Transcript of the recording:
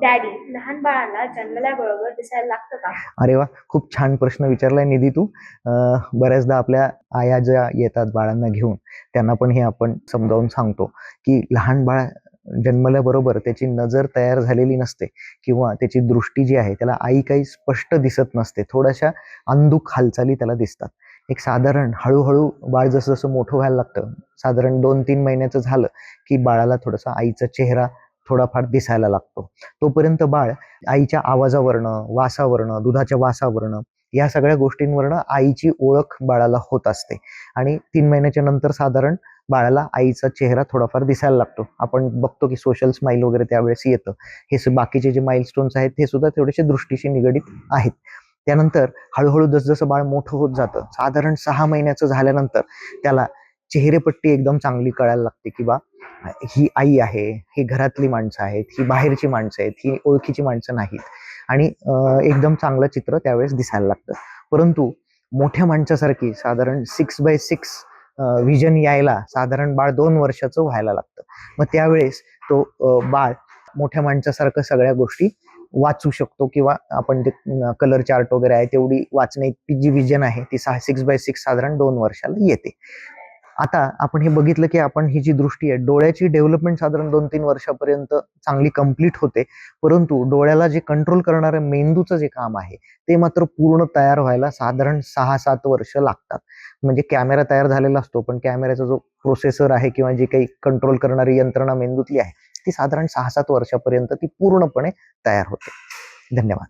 Daddy, लहान बाळाला जन्मल्याबरोबर दिसायला लागतं का? अरे वा, खूप छान प्रश्न विचारलाय निधी तू. बऱ्याचदा आपल्या आया ज्या येतात बाळांना घेऊन, त्यांना पण हे आपण समजावून सांगतो की लहान बाळ जन्मल्याबरोबर त्याची नजर तयार झालेली नसते किंवा त्याची दृष्टी जी आहे त्याला आई काही स्पष्ट दिसत नसते. थोड्याशा अंधुक हालचाली त्याला दिसतात. एक साधारण हळूहळू बाळ जसं जसं मोठं व्हायला लागतं, साधारण 2-3 महिन्याचं झालं की बाळाला थोडासा आईचा चेहरा थोडाफार दिसायला लागतो. तोपर्यंत बाळ आईच्या आवाजावरनं, वासावरनं, दुधाच्या वासावरनं, या सगळ्या गोष्टींवरनं आईची ओळख बाळाला होत असते. आणि 3 महिन्याच्या नंतर साधारण बाळाला आईचा चेहरा थोडाफार दिसायला लागतो. आपण बघतो की सोशल स्माईल वगैरे त्यावेळेस येतं. बाकीचे जे माइलस्टोन्स आहेत हे सुद्धा तेवढेसे दृष्टीशी निगडीत आहेत. त्यानंतर हळूहळू जसजसं बाळ मोठं होत जातं, साधारण 6 महिन्याचं झाल्यानंतर त्याला चेहरेपट्टी एकदम चांगली कळायला लागते की बा ही आई आहे, ही घरातली माणसं आहेत, ही बाहेरची माणसं आहेत, ही ओळखीची माणसं नाहीत. आणि एकदम चांगलं चित्र त्यावेळेस दिसायला लागतं. परंतु मोठ्या माणसासारखी साधारण 6x6 व्हिजन यायला साधारण बाळ 2 वर्षाचं व्हायला लागतं. मग त्यावेळेस तो बाळ मोठ्या माणसासारखं सगळ्या गोष्टी वाचू शकतो किंवा आपण ते कलर चार्ट वगैरे आहे तेवढी वाचण्याची जी व्हिजन आहे ती 6x6 साधारण 2 वर्षाला येते. आता आपण हे बघितलं की आपण ही जी दृष्टी आहे, डोळ्याची डेव्हलपमेंट साधारण 2-3 वर्षापर्यंत चांगली कंप्लीट होते. परंतु डोळ्याला जे कंट्रोल करणारं मेंदूचं जे काम आहे ते मात्र पूर्ण तयार व्हायला साधारण 6-7 वर्ष लागतात. म्हणजे कॅमेरा तयार झालेला असतो, पण कॅमेऱ्याचा जो प्रोसेसर आहे किंवा जी काही कंट्रोल करणारी यंत्रणा मेंदूतली आहे ती साधारण 6-7 वर्षापर्यंत ती पूर्णपणे तयार होते. धन्यवाद.